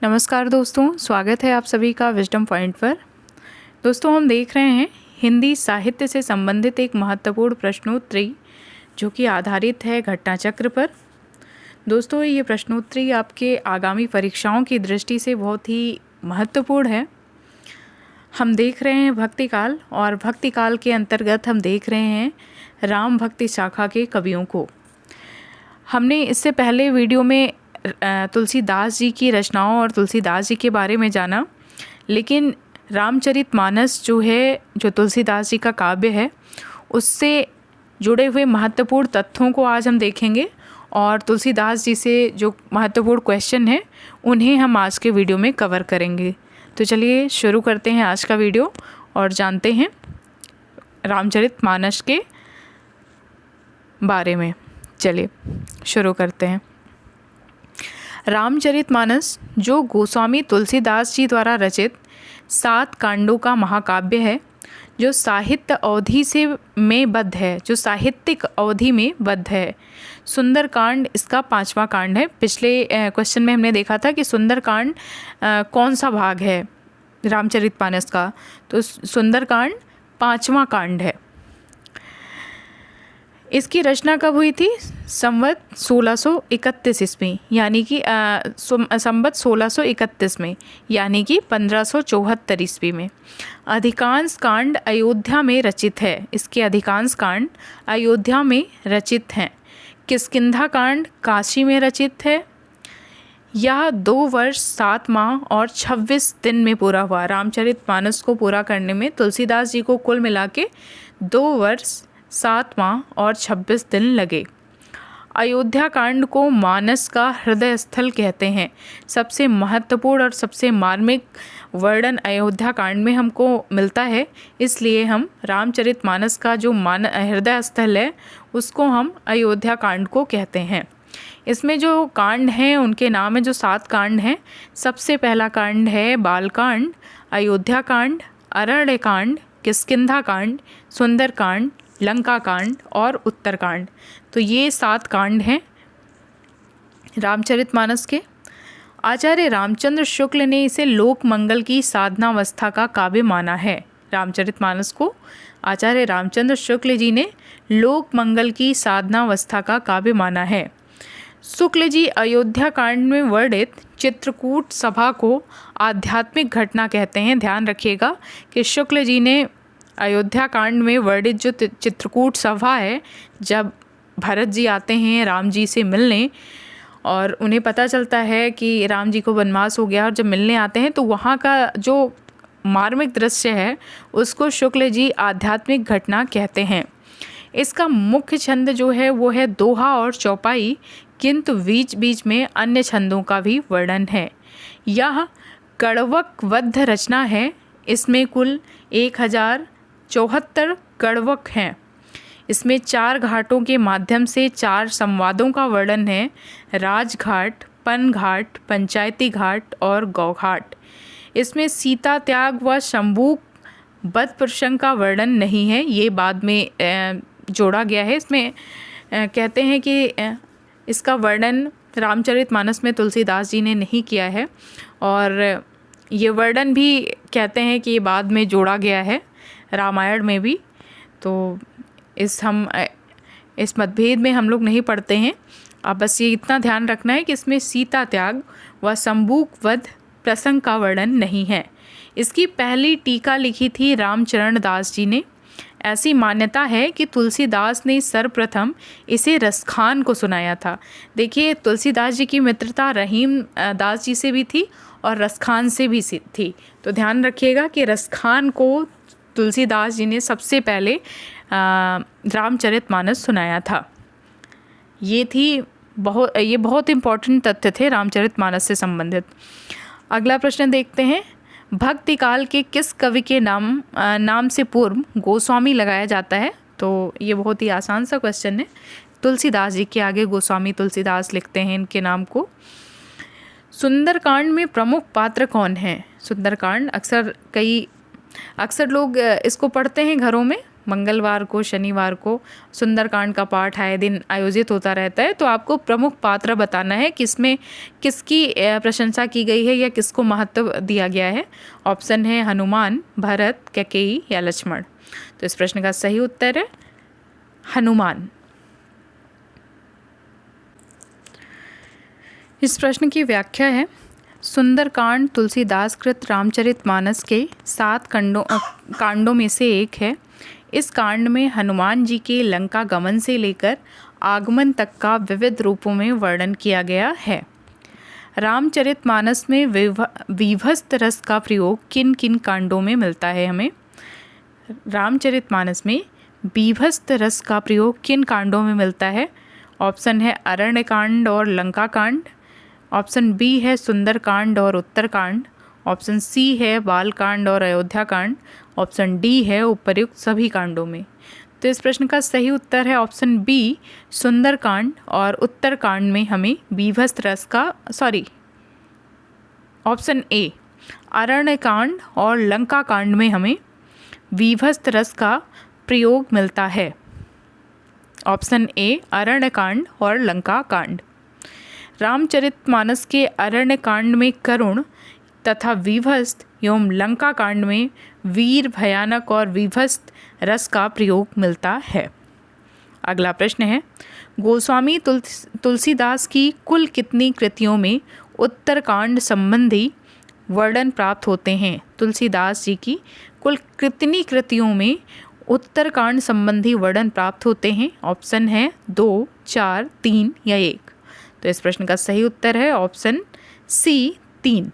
नमस्कार दोस्तों, स्वागत है आप सभी का विजडम पॉइंट पर। दोस्तों, हम देख रहे हैं हिंदी साहित्य से संबंधित एक महत्वपूर्ण प्रश्नोत्तरी जो कि आधारित है घटनाचक्र पर। दोस्तों, ये प्रश्नोत्तरी आपके आगामी परीक्षाओं की दृष्टि से बहुत ही महत्वपूर्ण है। हम देख रहे हैं भक्तिकाल, और भक्तिकाल के अंतर्गत हम देख रहे हैं राम भक्ति शाखा के कवियों को। हमने इससे पहले वीडियो में तुलसीदास जी की रचनाओं और तुलसीदास जी के बारे में जाना, लेकिन रामचरितमानस जो है, जो तुलसीदास जी का काव्य है, उससे जुड़े हुए महत्वपूर्ण तथ्यों को आज हम देखेंगे और तुलसीदास जी से जो महत्वपूर्ण क्वेश्चन है उन्हें हम आज के वीडियो में कवर करेंगे। तो चलिए शुरू करते हैं आज का वीडियो और जानते हैं रामचरितमानस के बारे में। चलिए शुरू करते हैं। रामचरितमानस जो गोस्वामी तुलसीदास जी द्वारा रचित 7 कांडों का महाकाव्य है, जो साहित्य अवधि से में बद्ध है, जो साहित्यिक अवधि में बद्ध है। सुंदरकांड इसका 5वां कांड है। पिछले क्वेश्चन में हमने देखा था कि सुंदरकांड कौन सा भाग है रामचरितमानस का, तो सुंदरकांड 5वां कांड है। इसकी रचना कब हुई थी? संवत 1631 ईस्वी, यानी कि संवत 1631 में, यानी कि 1574 ईस्वी में। अधिकांश कांड अयोध्या में रचित है। इसके अधिकांश कांड अयोध्या में रचित हैं। किष्किंधा कांड काशी में रचित है। यह 2 वर्ष 7 माह और 26 दिन में पूरा हुआ। रामचरितमानस को पूरा करने में तुलसीदास जी को कुल मिला के 2 वर्ष 7 माह और 26 दिन लगे। अयोध्या कांड को मानस का हृदय स्थल कहते हैं। सबसे महत्वपूर्ण और सबसे मार्मिक वर्णन अयोध्या कांड में हमको मिलता है, इसलिए हम रामचरितमानस का जो हृदय स्थल है उसको हम अयोध्या कांड को कहते हैं। इसमें जो कांड हैं उनके नाम है, जो 7 कांड हैं। सबसे पहला कांड है बालकांड, अयोध्या कांड, अरण्य कांड, किष्किंधा कांड, सुंदरकांड, लंका कांड और उत्तरकांड। तो ये 7 कांड हैं रामचरितमानस के। आचार्य रामचंद्र शुक्ल ने इसे लोक मंगल की साधनावस्था का काव्य माना है। रामचरितमानस को आचार्य रामचंद्र शुक्ल जी ने लोक मंगल की साधनावस्था का काव्य माना है। शुक्ल जी अयोध्या कांड में वर्णित चित्रकूट सभा को आध्यात्मिक घटना कहते हैं। ध्यान रखिएगा कि शुक्ल जी ने अयोध्या कांड में वर्णित जो चित्रकूट सभा है, जब भरत जी आते हैं राम जी से मिलने और उन्हें पता चलता है कि राम जी को वनवास हो गया, और जब मिलने आते हैं तो वहाँ का जो मार्मिक दृश्य है उसको शुक्ल जी आध्यात्मिक घटना कहते हैं। इसका मुख्य छंद जो है वो है दोहा और चौपाई, किंतु बीच बीच में अन्य छंदों का भी वर्णन है। यह कड़वकबद्ध रचना है। इसमें कुल 1074 कड़वक हैं। इसमें 4 घाटों के माध्यम से 4 संवादों का वर्णन है। राजघाट, पन घाट, पंचायती घाट और गौघाट। इसमें सीता त्याग व शंभू वध प्रसंग का वर्णन नहीं है, ये बाद में जोड़ा गया है। इसमें कहते हैं कि इसका वर्णन रामचरितमानस में तुलसीदास जी ने नहीं किया है, और ये वर्णन भी कहते हैं कि ये बाद में जोड़ा गया है रामायण में भी। तो इस मतभेद में हम लोग नहीं पढ़ते हैं। अब बस ये इतना ध्यान रखना है कि इसमें सीता त्याग व शंभू वध प्रसंग का वर्णन नहीं है। इसकी पहली टीका लिखी थी रामचरण दास जी ने। ऐसी मान्यता है कि तुलसीदास ने सर्वप्रथम इसे रसखान को सुनाया था। देखिए, तुलसीदास जी की मित्रता रहीम दास जी से भी थी और रसखान से भी थी। तो ध्यान रखिएगा कि रसखान को तुलसीदास जी ने सबसे पहले रामचरितमानस सुनाया था। ये बहुत इम्पोर्टेंट तथ्य थे रामचरितमानस से संबंधित। अगला प्रश्न देखते हैं। भक्तिकाल के किस कवि के नाम से पूर्व गोस्वामी लगाया जाता है? तो ये बहुत ही आसान सा क्वेश्चन है। तुलसीदास जी के आगे गोस्वामी तुलसीदास लिखते हैं इनके नाम को। सुंदरकांड में प्रमुख पात्र कौन है? सुंदरकांड अक्सर लोग इसको पढ़ते हैं घरों में, मंगलवार को, शनिवार को सुंदरकांड का पाठ आए दिन आयोजित होता रहता है। तो आपको प्रमुख पात्र बताना है किसमें किसकी प्रशंसा की गई है या किसको महत्व दिया गया है। ऑप्शन है हनुमान, भरत, कैकेयी या लक्ष्मण। तो इस प्रश्न का सही उत्तर है हनुमान। इस प्रश्न की व्याख्या है, सुंदरकांड तुलसीदास कृत रामचरितमानस के 7 कांडों में से एक है। इस कांड में हनुमान जी के लंका गमन से लेकर आगमन तक का विविध रूपों में वर्णन किया गया है। रामचरितमानस में विभस्त रस का प्रयोग किन किन कांडों में मिलता है? हमें रामचरितमानस में विभस्त रस का प्रयोग किन कांडों में मिलता है? ऑप्शन है अरण्यकांड और लंका कांड, ऑप्शन बी है सुंदरकांड और उत्तरकांड, ऑप्शन सी है बालकांड और अयोध्या कांड, ऑप्शन डी है उपर्युक्त सभी कांडों में। तो इस प्रश्न का सही उत्तर है ऑप्शन बी, सुंदरकांड और उत्तरकांड में हमें विभस्त रस का ऑप्शन ए, अरण्यकांड और लंका कांड में हमें विभस्त रस का प्रयोग मिलता है। ऑप्शन ए, अरण्यकांड और लंका कांड। रामचरितमानस के अरण्यकांड में करुण तथा विभस्त एवं लंका कांड में वीर, भयानक और विभस्त रस का प्रयोग मिलता है। अगला प्रश्न है, गोस्वामी तुलसीदास की कुल कितनी कृतियों में उत्तरकांड संबंधी वर्णन प्राप्त होते हैं? तुलसीदास जी की कुल कितनी कृतियों में उत्तरकांड संबंधी वर्णन प्राप्त होते हैं? ऑप्शन है 2, 4, 3 या 1। तो इस प्रश्न का सही उत्तर है ऑप्शन सी, 3।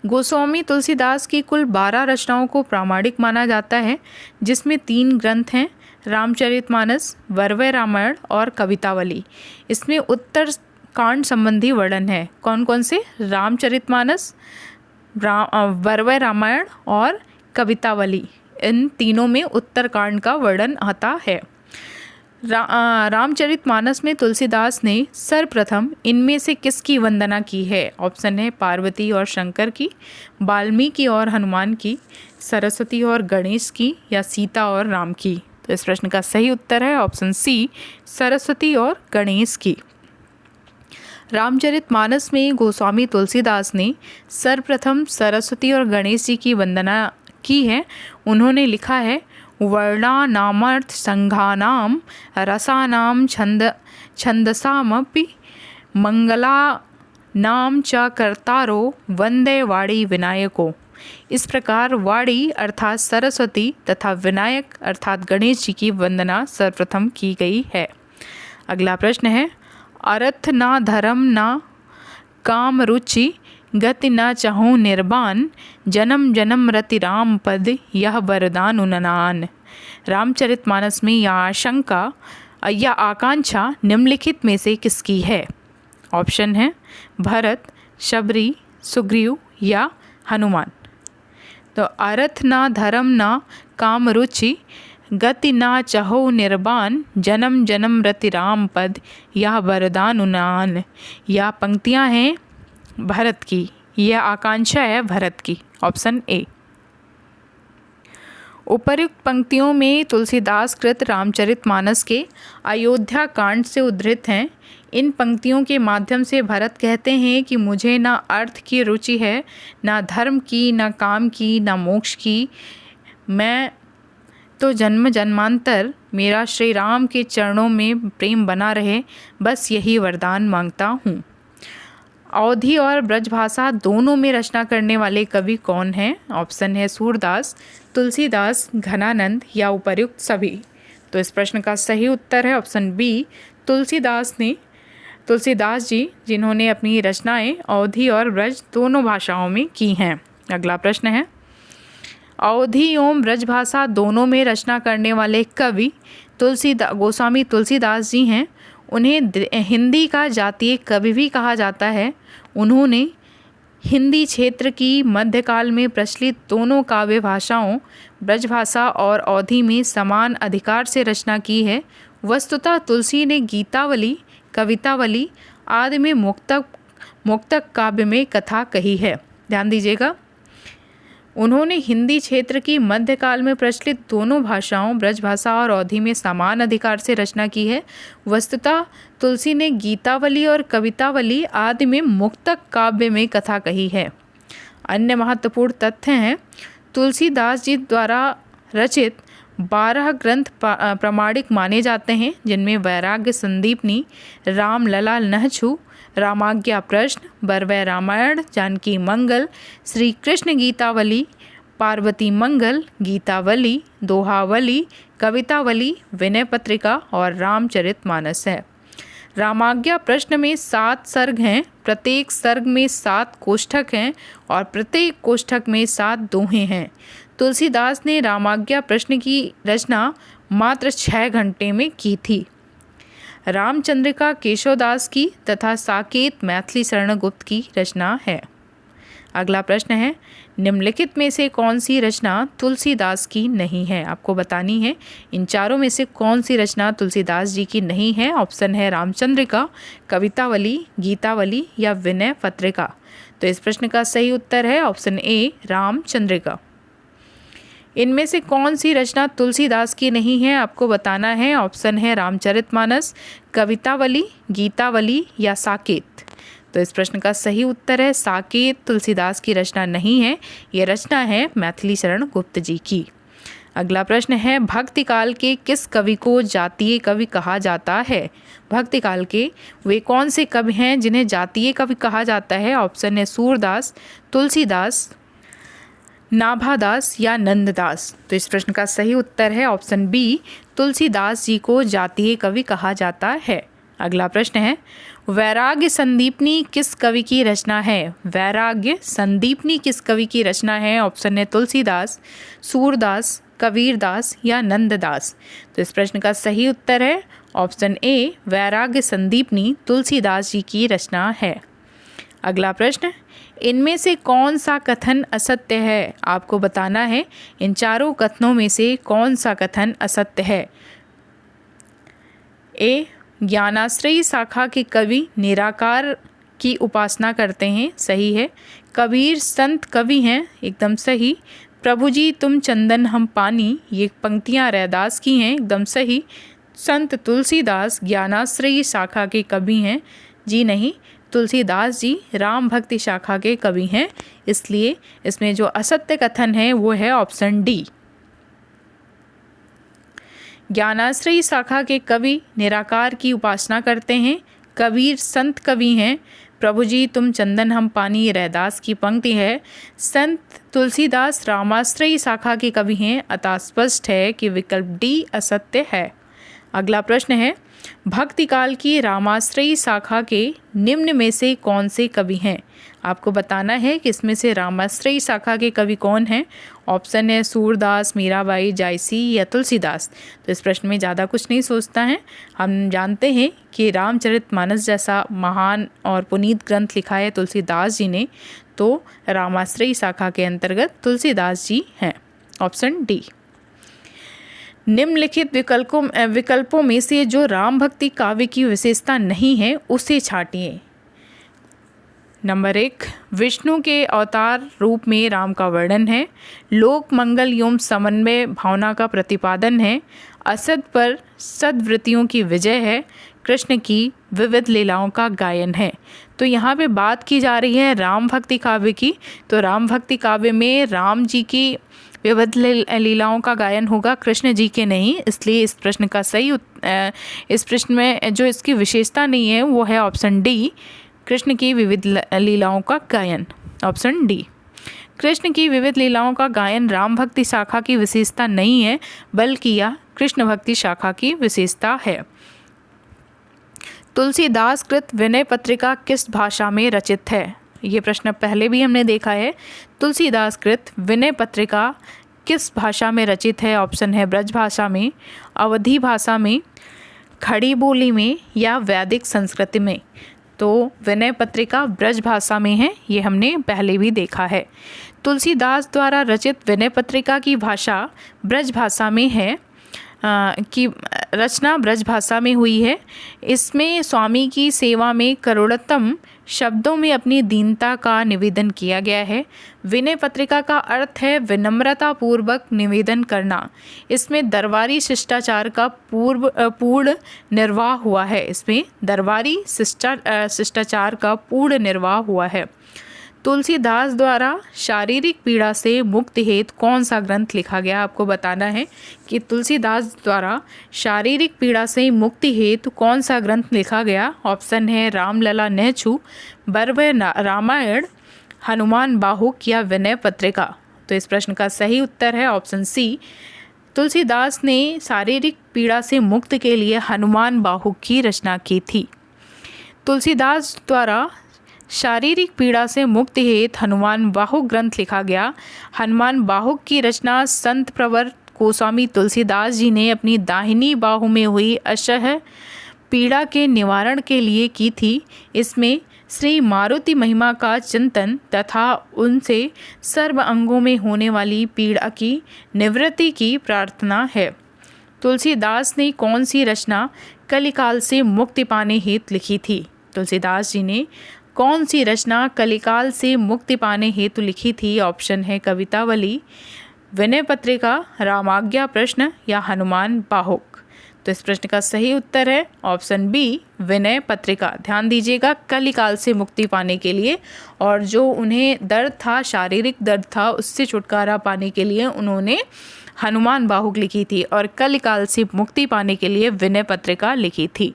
गोस्वामी तुलसीदास की कुल 12 रचनाओं को प्रामाणिक माना जाता है, जिसमें 3 ग्रंथ हैं, रामचरितमानस, वरवै रामायण और कवितावली। इसमें उत्तरकांड संबंधी वर्णन है। कौन कौन से? रामचरितमानस, वरवै रामायण और कवितावली, इन तीनों में उत्तरकांड का वर्णन आता है। रामचरितमानस में तुलसीदास ने सर्वप्रथम इनमें से किसकी वंदना की है? ऑप्शन है पार्वती और शंकर की, वाल्मीकि और हनुमान की, सरस्वती और गणेश की या सीता और राम की। तो इस प्रश्न का सही उत्तर है ऑप्शन सी, सरस्वती और गणेश की। रामचरितमानस में गोस्वामी तुलसीदास ने सर्वप्रथम सरस्वती और गणेश जी की वंदना की है। उन्होंने लिखा है, वर्णानामर्थ संघानाम रसानाम छंदसामपि मंगला नाम च कर्तारो वंदे वाणी विनायको। इस प्रकार वाणी अर्थात सरस्वती तथा विनायक अर्थात गणेश जी की वंदना सर्वप्रथम की गई है। अगला प्रश्न है, अर्थ ना धर्म ना काम रुचि गति न चाहूँ निर्बान, जन्म जन्म रति राम पद यह वरदान उननान। रामचरितमानस में यह आशंका या आकांक्षा निम्नलिखित में से किसकी है? ऑप्शन है भरत, शबरी, सुग्रीव या हनुमान। तो अर्थ ना धर्म ना काम रुचि गति ना चाहो निर्बान, जन्म जन्म रति राम पद यह वरदान उननान। यह पंक्तियाँ हैं भरत की, यह आकांक्षा है भरत की। Option A. उपर्युक्त पंक्तियों में तुलसीदास कृत रामचरितमानस के अयोध्या कांड से उद्धृत हैं। इन पंक्तियों के माध्यम से भरत कहते हैं कि मुझे ना अर्थ की रुचि है, ना धर्म की, ना काम की, ना मोक्ष की। मैं तो जन्म जन्मांतर मेरा श्री राम के चरणों में प्रेम बना रहे, बस यही वरदान मांगता हूँ। अवधी और ब्रजभाषा दोनों में रचना करने वाले कवि कौन हैं? ऑप्शन है सूरदास, तुलसीदास, घनानंद या उपर्युक्त सभी। तो इस प्रश्न का सही उत्तर है ऑप्शन बी, तुलसीदास जी, जिन्होंने अपनी रचनाएं अवधी और ब्रज दोनों भाषाओं में की हैं। अगला प्रश्न है, अवधी एवं ब्रजभाषा दोनों में रचना करने वाले कवि गोस्वामी तुलसीदास जी हैं। उन्हें हिंदी का जातीय कवि भी कहा जाता है। उन्होंने हिंदी क्षेत्र की मध्यकाल में प्रचलित दोनों काव्य भाषाओं ब्रजभाषा और अवधी में समान अधिकार से रचना की है। वस्तुतः तुलसी ने गीतावली, कवितावली आदि में मुक्तक काव्य में कथा कही है। ध्यान दीजिएगा, उन्होंने हिंदी क्षेत्र की मध्यकाल में प्रचलित दोनों भाषाओं ब्रज भाषा और अवधी में समान अधिकार से रचना की है। वस्तुतः तुलसी ने गीतावली और कवितावली आदि में मुक्तक काव्य में कथा कही है। अन्य महत्वपूर्ण तथ्य हैं, तुलसीदास जी द्वारा रचित 12 ग्रंथ प्रामाणिक माने जाते हैं, जिनमें वैराग्य संदीपनी, राम लला नहछु, रामाज्ञा प्रश्न, बरवै रामायण, जानकी मंगल, श्री कृष्ण गीतावली, पार्वती मंगल, गीतावली, दोहावली, कवितावली, विनय पत्रिका और रामचरितमानस है। रामाज्ञा प्रश्न में 7 सर्ग हैं, प्रत्येक सर्ग में 7 कोष्ठक हैं और प्रत्येक कोष्ठक में 7 दोहे हैं। तुलसीदास ने रामाज्ञा प्रश्न की रचना मात्र 6 घंटे में की थी। रामचंद्रिका केशवदास की तथा साकेत मैथिली शरण गुप्त की रचना है। अगला प्रश्न है, निम्नलिखित में से कौन सी रचना तुलसीदास की नहीं है? आपको बतानी है इन चारों में से कौन सी रचना तुलसीदास जी की नहीं है। ऑप्शन है रामचंद्रिका, कवितावली, गीतावली या विनय पत्रिका। तो इस प्रश्न का सही उत्तर है ऑप्शन ए, रामचंद्रिका। इनमें से कौन सी रचना तुलसीदास की नहीं है? आपको बताना है। ऑप्शन है रामचरितमानस, कवितावली, गीतावली या साकेत। तो इस प्रश्न का सही उत्तर है साकेत तुलसीदास की रचना नहीं है, ये रचना है मैथिली शरण गुप्त जी की। अगला प्रश्न है, भक्ति काल के किस कवि को जातीय कवि कहा जाता है? भक्ति काल के वे कौन से कवि हैं जिन्हें जातीय कवि कहा जाता है? ऑप्शन है सूरदास, तुलसीदास, नाभादास या नंददास। तो इस प्रश्न का सही उत्तर है ऑप्शन बी, तुलसीदास जी को जातीय कवि कहा जाता है। अगला प्रश्न है, वैराग्य संदीपनी किस कवि की रचना है? वैराग्य संदीपनी किस कवि की रचना है? ऑप्शन है तुलसीदास, सूरदास, कबीरदास या नंददास। तो इस प्रश्न का सही उत्तर है ऑप्शन ए, वैराग्य संदीपनी तुलसीदास जी की रचना है। अगला प्रश्न, इनमें से कौन सा कथन असत्य है? आपको बताना है इन चारों कथनों में से कौन सा कथन असत्य है। ए, ज्ञानाश्रयी शाखा के कवि निराकार की उपासना करते हैं, सही है। कबीर संत कवि हैं, एकदम सही। प्रभु जी तुम चंदन हम पानी, ये पंक्तियां रैदास की हैं, एकदम सही। संत तुलसीदास ज्ञानाश्रयी शाखा के कवि हैं, जी नहीं, तुलसीदास जी राम भक्ति शाखा के कवि हैं, इसलिए इसमें जो असत्य कथन है वो है ऑप्शन डी। ज्ञानाश्रयी शाखा के कवि निराकार की उपासना करते हैं, कबीर संत कवि हैं, प्रभु जी तुम चंदन हम पानी ये रैदास की पंक्ति है। संत तुलसीदास रामाश्रयी शाखा के कवि हैं, अतः स्पष्ट है कि विकल्प डी असत्य है। अगला प्रश्न है, भक्ति काल की रामाश्रयी शाखा के निम्न में से कौन से कवि हैं? आपको बताना है कि इसमें से रामाश्रयी शाखा के कवि कौन हैं। ऑप्शन है सूरदास, मीराबाई, जायसी या तुलसीदास। तो इस प्रश्न में ज़्यादा कुछ नहीं सोचता है, हम जानते हैं कि रामचरितमानस जैसा महान और पुनीत ग्रंथ लिखा है तुलसीदास जी ने, तो रामाश्रयी शाखा के अंतर्गत तुलसीदास जी हैं। Option D. निम्नलिखित विकल्पों में से जो राम भक्ति काव्य की विशेषता नहीं है उसे छांटिए। नंबर 1, विष्णु के अवतार रूप में राम का वर्णन है। लोक मंगल एवं समन्वय भावना का प्रतिपादन है। असद पर सद्वृत्तियों की विजय है। कृष्ण की विविध लीलाओं का गायन है। तो यहाँ पे बात की जा रही है राम भक्ति काव्य की। तो राम भक्ति काव्य में राम जी की विविध लीलाओं का गायन होगा, कृष्ण जी के नहीं, इसलिए इस प्रश्न का इस प्रश्न में जो इसकी विशेषता नहीं है वो है ऑप्शन डी, कृष्ण की विविध लीलाओं का गायन। ऑप्शन डी, कृष्ण की विविध लीलाओं का गायन राम भक्ति शाखा की विशेषता नहीं है, बल्कि यह कृष्ण भक्ति शाखा की विशेषता है। तुलसीदास कृत विनय पत्रिका किस भाषा में रचित है? ये प्रश्न पहले भी हमने देखा है। तुलसीदास कृत विनय पत्रिका किस भाषा में रचित है? ऑप्शन है ब्रज भाषा में, अवधी भाषा में, खड़ी बोली में या वैदिक संस्कृति में। तो विनय पत्रिका ब्रज भाषा में है, ये हमने पहले भी देखा है। तुलसीदास द्वारा रचित विनय पत्रिका की भाषा ब्रज भाषा में है कि रचना ब्रजभाषा में हुई है। इसमें स्वामी की सेवा में करुणतम शब्दों में अपनी दीनता का निवेदन किया गया है। विनय पत्रिका का अर्थ है विनम्रता पूर्वक निवेदन करना। इसमें दरबारी शिष्टाचार का पूर्ण निर्वाह हुआ है। इसमें दरबारी शिष्टाचार का पूर्ण निर्वाह हुआ है। तुलसीदास द्वारा शारीरिक पीड़ा से मुक्ति हेतु कौन सा ग्रंथ लिखा गया? आपको बताना है कि तुलसीदास द्वारा शारीरिक पीड़ा से मुक्ति हेतु कौन सा ग्रंथ लिखा गया। ऑप्शन है रामलला नेछु, बर्वे रामायण, हनुमान बाहुक या विनय पत्रिका। तो इस प्रश्न का सही उत्तर है ऑप्शन सी। तुलसीदास ने शारीरिक पीड़ा से मुक्ति के लिए हनुमान बाहुक की रचना की थी। तुलसीदास द्वारा शारीरिक पीड़ा से मुक्ति हेतु हनुमान बाहुक ग्रंथ लिखा गया। हनुमान बाहुक की रचना संत प्रवर गोस्वामी तुलसीदास जी ने अपनी दाहिनी बाहु में हुई असह्य पीड़ा के निवारण के लिए की थी। इसमें श्री मारुति महिमा का चिंतन तथा उनसे सर्व अंगों में होने वाली पीड़ा की निवृत्ति की प्रार्थना है। तुलसीदास ने कौन सी रचना कलिकाल से मुक्ति पाने हेतु लिखी थी? तुलसीदास जी ने कौन सी रचना कलिकाल से मुक्ति पाने हेतु लिखी थी? ऑप्शन है कवितावली, विनय पत्रिका, रामाज्ञा प्रश्न या हनुमान बाहुक। तो इस प्रश्न का सही उत्तर है ऑप्शन बी, विनय पत्रिका। ध्यान दीजिएगा, कलिकाल से मुक्ति पाने के लिए और जो उन्हें दर्द था, शारीरिक दर्द था, उससे छुटकारा पाने के लिए उन्होंने हनुमान बाहुक लिखी थी और कलिकाल से मुक्ति पाने के लिए विनय पत्रिका लिखी थी।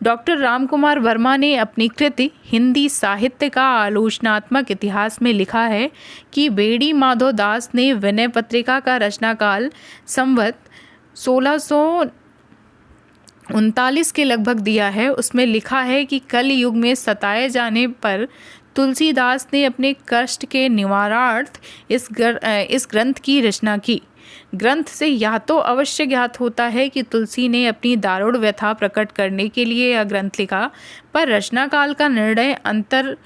डॉक्टर रामकुमार वर्मा ने अपनी कृति हिंदी साहित्य का आलोचनात्मक इतिहास में लिखा है कि बेड़ी माधव दास ने विनय पत्रिका का रचनाकाल संवत 1639 के लगभग दिया है। उसमें लिखा है कि कल युग में सताए जाने पर तुलसीदास ने अपने कष्ट के निवारणार्थ इस ग्रंथ की रचना की। ग्रंथ से यह तो अवश्य ज्ञात होता है कि तुलसी ने अपनी दारुण व्यथा प्रकट करने के लिए यह ग्रंथ लिखा, पर रचना काल का निर्णय अंतर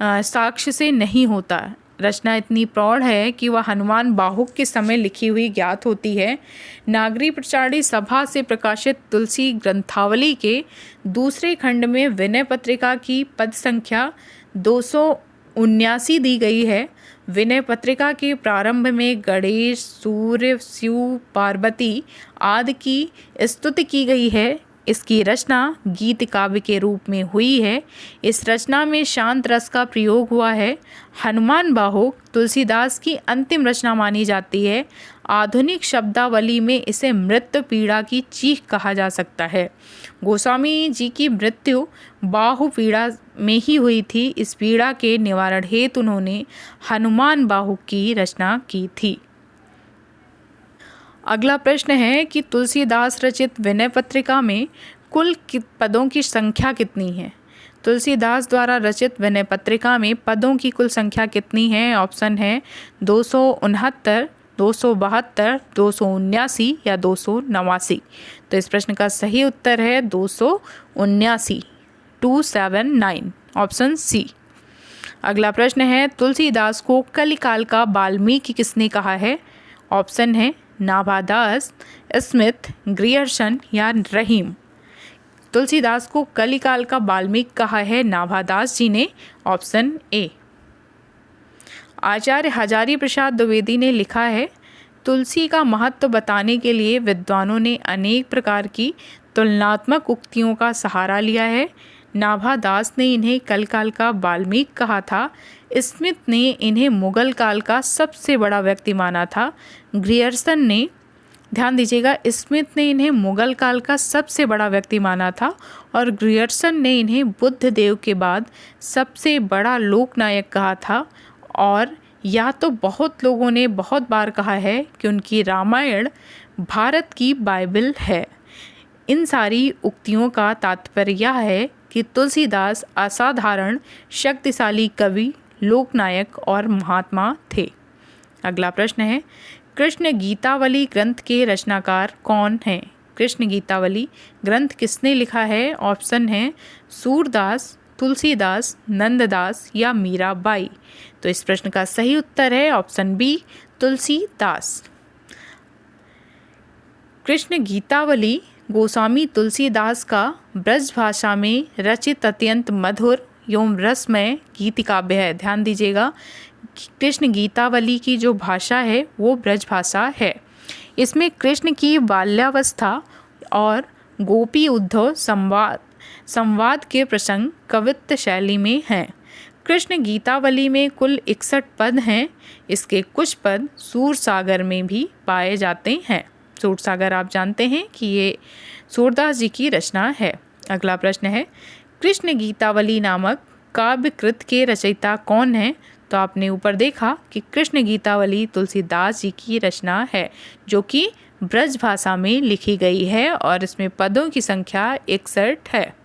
साक्ष्य से नहीं होता। रचना इतनी प्रौढ़ है कि वह हनुमान बाहुक के समय लिखी हुई ज्ञात होती है। नागरी प्रचारणी सभा से प्रकाशित तुलसी ग्रंथावली के दूसरे खंड में विनय पत्रिका की पद संख्या 279 दी गई है। विनय पत्रिका के प्रारंभ में गणेश, सूर्य, शिव, पार्वती आदि की स्तुति की गई है। इसकी रचना गीत काव्य के रूप में हुई है। इस रचना में शांत रस का प्रयोग हुआ है। हनुमान बाहुक तुलसीदास की अंतिम रचना मानी जाती है। आधुनिक शब्दावली में इसे मृत्यु पीड़ा की चीख कहा जा सकता है। गोस्वामी जी की मृत्यु बाहु पीड़ा में ही हुई थी। इस पीड़ा के निवारण हेतु उन्होंने हनुमान बाहुक की रचना की थी। अगला प्रश्न है कि तुलसीदास रचित विनय पत्रिका में कुल पदों की संख्या कितनी है? तुलसीदास द्वारा रचित विनय पत्रिका में पदों की कुल संख्या कितनी है? ऑप्शन है 269, 272, 279 या 289। तो इस प्रश्न का सही उत्तर है 279, 279, ऑप्शन सी। अगला प्रश्न है तुलसीदास को कलिकाल का वाल्मीकि किसने कहा है? ऑप्शन है नाभादास, स्मिथ, ग्रियर्सन या रहीम। तुलसीदास को कलिकाल का वाल्मीकि कहा है नाभादास जी ने। Option A. आचार्य हजारी प्रसाद द्विवेदी ने लिखा है, तुलसी का महत्व बताने के लिए विद्वानों ने अनेक प्रकार की तुलनात्मक उक्तियों का सहारा लिया है। नाभादास ने इन्हें कलिकाल का वाल्मीकि कहा था। स्मिथ ने इन्हें मुगल काल का सबसे बड़ा व्यक्ति माना था। ग्रियर्सन ने, ध्यान दीजिएगा, स्मिथ ने इन्हें मुगल काल का सबसे बड़ा व्यक्ति माना था और ग्रियर्सन ने इन्हें बुद्ध देव के बाद सबसे बड़ा लोकनायक कहा था। और या तो बहुत लोगों ने बहुत बार कहा है कि उनकी रामायण भारत की बाइबल है। इन सारी उक्तियों का तात्पर्य यह है कि तुलसीदास असाधारण शक्तिशाली कवि, लोकनायक और महात्मा थे। अगला प्रश्न है, कृष्ण गीतावली ग्रंथ के रचनाकार कौन हैं? कृष्ण गीतावली ग्रंथ किसने लिखा है? ऑप्शन है सूरदास, तुलसीदास, नंददास या मीराबाई। तो इस प्रश्न का सही उत्तर है ऑप्शन बी, तुलसीदास। कृष्ण गीतावली गोस्वामी तुलसीदास का ब्रज भाषा में रचित अत्यंत मधुर एवं रसमय गीति काव्य है। ध्यान दीजिएगा, कृष्ण गीतावली की जो भाषा है वो ब्रज भाषा है। इसमें कृष्ण की बाल्यावस्था और गोपी उद्धव संवाद के प्रसंग कवित्त शैली में हैं। कृष्ण गीतावली में कुल 61 पद हैं। इसके कुछ पद सूरसागर में भी पाए जाते हैं। सूरसागर आप जानते हैं कि ये सूरदास जी की रचना है। अगला प्रश्न है, कृष्ण गीतावली नामक काव्य कृत के रचयिता कौन है? तो आपने ऊपर देखा कि कृष्ण गीतावली तुलसीदास जी की रचना है, जो कि ब्रज भाषा में लिखी गई है और इसमें पदों की संख्या 61 है।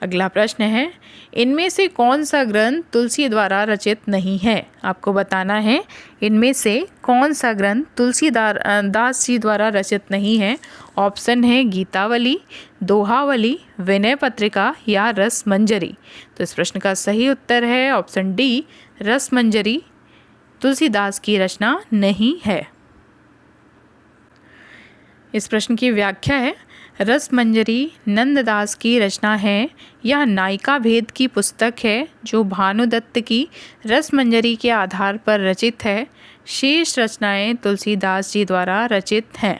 अगला प्रश्न है, इनमें से कौन सा ग्रंथ तुलसी द्वारा रचित नहीं है? आपको बताना है इनमें से कौन सा ग्रंथ तुलसीदास जी द्वारा रचित नहीं है। ऑप्शन है गीतावली, दोहावली, विनय पत्रिका या रस मंजरी। तो इस प्रश्न का सही उत्तर है ऑप्शन डी, रस मंजरी तुलसीदास की रचना नहीं है। इस प्रश्न की व्याख्या है, रस मंजरी नंददास की रचना है। यह नायिका भेद की पुस्तक है जो भानुदत्त की रस मंजरी के आधार पर रचित है। शेष रचनाएं तुलसीदास जी द्वारा रचित हैं।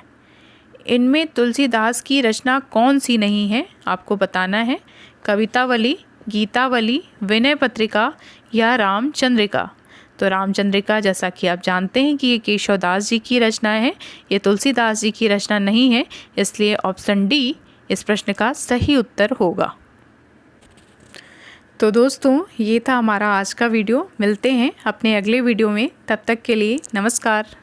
इनमें तुलसीदास की रचना कौन सी नहीं है? आपको बताना है कवितावली, गीतावली, विनय पत्रिका या रामचंद्रिका। तो रामचंद्रिका, जैसा कि आप जानते हैं कि ये केशवदास जी की रचना है, ये तुलसीदास जी की रचना नहीं है, इसलिए ऑप्शन डी इस प्रश्न का सही उत्तर होगा। तो दोस्तों, ये था हमारा आज का वीडियो। मिलते हैं अपने अगले वीडियो में, तब तक के लिए नमस्कार।